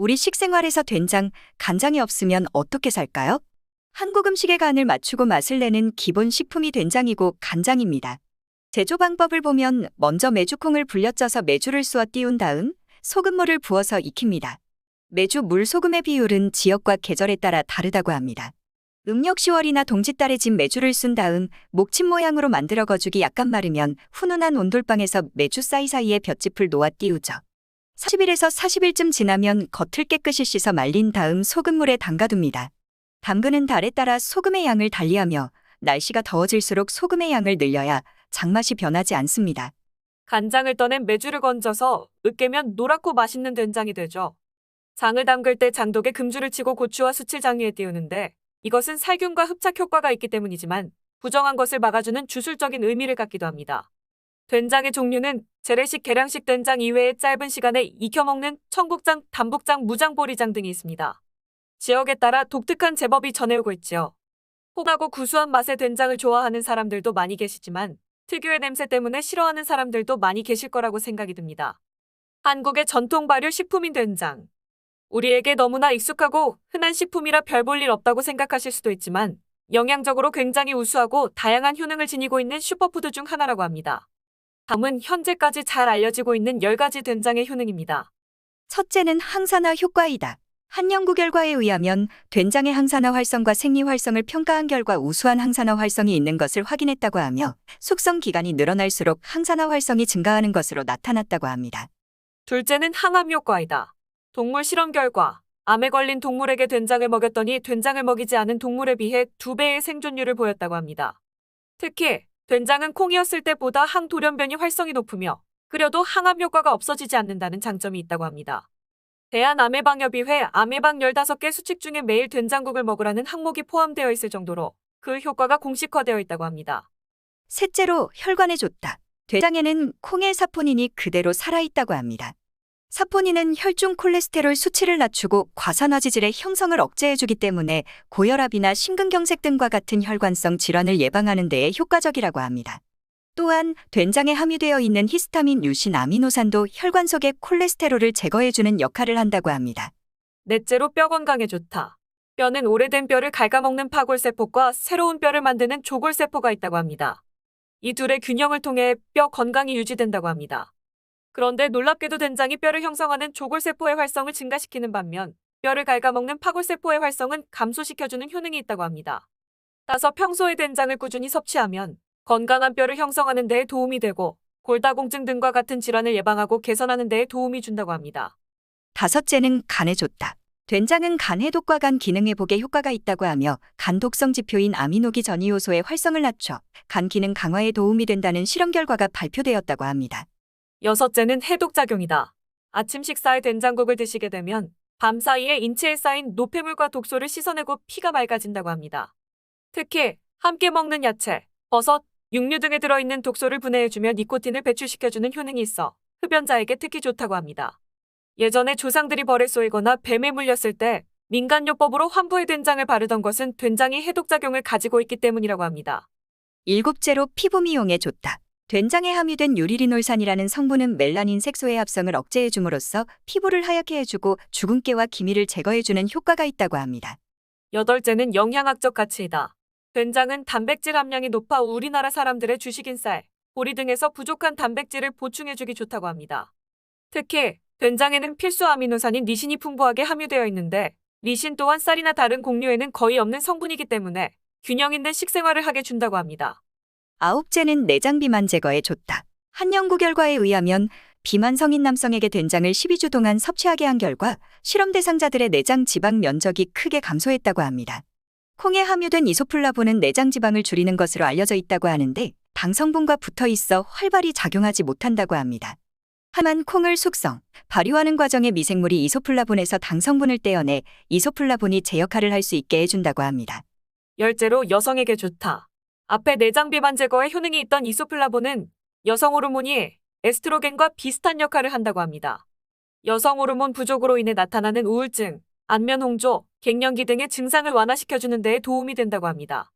우리 식생활에서 된장, 간장이 없으면 어떻게 살까요? 한국 음식의 간을 맞추고 맛을 내는 기본 식품이 된장이고 간장입니다. 제조 방법을 보면 먼저 메주콩을 불려쪄서 메주를 쑤어 띄운 다음 소금물을 부어서 익힙니다. 메주 물 소금의 비율은 지역과 계절에 따라 다르다고 합니다. 음력 10월이나 동짓달에 진 메주를 쓴 다음 목침 모양으로 만들어 거죽이 약간 마르면 훈훈한 온돌방에서 메주 사이사이에 볏짚을 놓아 띄우죠. 40일에서 40일쯤 지나면 겉을 깨끗이 씻어 말린 다음 소금물에 담가둡니다. 담그는 달에 따라 소금의 양을 달리하며 날씨가 더워질수록 소금의 양을 늘려야 장맛이 변하지 않습니다. 간장을 떠낸 메주를 건져서 으깨면 노랗고 맛있는 된장이 되죠. 장을 담글 때 장독에 금주를 치고 고추와 숯을 장 위에 띄우는데 이것은 살균과 흡착 효과가 있기 때문이지만 부정한 것을 막아주는 주술적인 의미를 갖기도 합니다. 된장의 종류는 재래식 계량식 된장 이외에 짧은 시간에 익혀먹는 청국장, 담북장, 무장보리장 등이 있습니다. 지역에 따라 독특한 제법이 전해오고 있지요. 혼하고 구수한 맛의 된장을 좋아하는 사람들도 많이 계시지만 특유의 냄새 때문에 싫어하는 사람들도 많이 계실 거라고 생각이 듭니다. 한국의 전통 발효 식품인 된장. 우리에게 너무나 익숙하고 흔한 식품이라 별 볼 일 없다고 생각하실 수도 있지만 영양적으로 굉장히 우수하고 다양한 효능을 지니고 있는 슈퍼푸드 중 하나라고 합니다. 다음은 현재까지 잘 알려지고 있는 10가지 된장의 효능입니다. 첫째는 항산화 효과이다. 한 연구 결과에 의하면 된장의 항산화 활성과 생리 활성을 평가한 결과 우수한 항산화 활성이 있는 것을 확인했다고 하며 숙성 기간이 늘어날수록 항산화 활성이 증가하는 것으로 나타났다고 합니다. 둘째는 항암 효과이다. 동물 실험 결과 암에 걸린 동물에게 된장을 먹였더니 된장을 먹이지 않은 동물에 비해 2배의 생존율을 보였다고 합니다. 특히 된장은 콩이었을 때보다 항돌연변이 활성이 높으며 끓여도 항암 효과가 없어지지 않는다는 장점이 있다고 합니다. 대한암예방협의회 암예방 15개 수칙 중에 매일 된장국을 먹으라는 항목이 포함되어 있을 정도로 그 효과가 공식화되어 있다고 합니다. 셋째로 혈관에 좋다. 된장에는 콩의 사포닌이 그대로 살아있다고 합니다. 사포닌은 혈중 콜레스테롤 수치를 낮추고 과산화지질의 형성을 억제해주기 때문에 고혈압이나 심근경색 등과 같은 혈관성 질환을 예방하는 데에 효과적이라고 합니다. 또한 된장에 함유되어 있는 히스타민 류신 아미노산도 혈관 속의 콜레스테롤을 제거해주는 역할을 한다고 합니다. 넷째로 뼈 건강에 좋다. 뼈는 오래된 뼈를 갉아먹는 파골세포과 새로운 뼈를 만드는 조골세포가 있다고 합니다. 이 둘의 균형을 통해 뼈 건강이 유지된다고 합니다. 그런데 놀랍게도 된장이 뼈를 형성하는 조골세포의 활성을 증가시키는 반면 뼈를 갉아먹는 파골세포의 활성은 감소시켜주는 효능이 있다고 합니다. 따라서 평소에 된장을 꾸준히 섭취하면 건강한 뼈를 형성하는 데에 도움이 되고 골다공증 등과 같은 질환을 예방하고 개선하는 데에 도움이 준다고 합니다. 다섯째는 간에 좋다. 된장은 간 해독과 간 기능 회복에 효과가 있다고 하며 간 독성 지표인 아미노기 전이 요소의 활성을 낮춰 간 기능 강화에 도움이 된다는 실험 결과가 발표되었다고 합니다. 여섯째는 해독작용이다. 아침 식사에 된장국을 드시게 되면 밤 사이에 인체에 쌓인 노폐물과 독소를 씻어내고 피가 맑아진다고 합니다. 특히 함께 먹는 야채, 버섯, 육류 등에 들어있는 독소를 분해해주며 니코틴을 배출시켜주는 효능이 있어 흡연자에게 특히 좋다고 합니다. 예전에 조상들이 벌에 쏘이거나 뱀에 물렸을 때 민간요법으로 환부에 된장을 바르던 것은 된장이 해독작용을 가지고 있기 때문이라고 합니다. 일곱째로 피부 미용에 좋다. 된장에 함유된 유리리놀산이라는 성분은 멜라닌 색소의 합성을 억제해줌으로써 피부를 하얗게 해주고 주근깨와 기미를 제거해주는 효과가 있다고 합니다. 여덟째는 영양학적 가치이다. 된장은 단백질 함량이 높아 우리나라 사람들의 주식인 쌀, 보리 등에서 부족한 단백질을 보충해주기 좋다고 합니다. 특히 된장에는 필수 아미노산인 리신이 풍부하게 함유되어 있는데 리신 또한 쌀이나 다른 곡류에는 거의 없는 성분이기 때문에 균형 있는 식생활을 하게 준다고 합니다. 아홉째는 내장 비만 제거에 좋다. 한 연구 결과에 의하면 비만 성인 남성에게 된장을 12주 동안 섭취하게 한 결과 실험 대상자들의 내장 지방 면적이 크게 감소했다고 합니다. 콩에 함유된 이소플라본은 내장 지방을 줄이는 것으로 알려져 있다고 하는데 당 성분과 붙어 있어 활발히 작용하지 못한다고 합니다. 하만 콩을 숙성, 발효하는 과정에 미생물이 이소플라본에서 당 성분을 떼어내 이소플라본이 제 역할을 할 수 있게 해준다고 합니다. 열째로 여성에게 좋다. 앞에 내장 비만 제거에 효능이 있던 이소플라본은 여성 호르몬이 에스트로겐과 비슷한 역할을 한다고 합니다. 여성 호르몬 부족으로 인해 나타나는 우울증, 안면 홍조, 갱년기 등의 증상을 완화시켜주는 데에 도움이 된다고 합니다.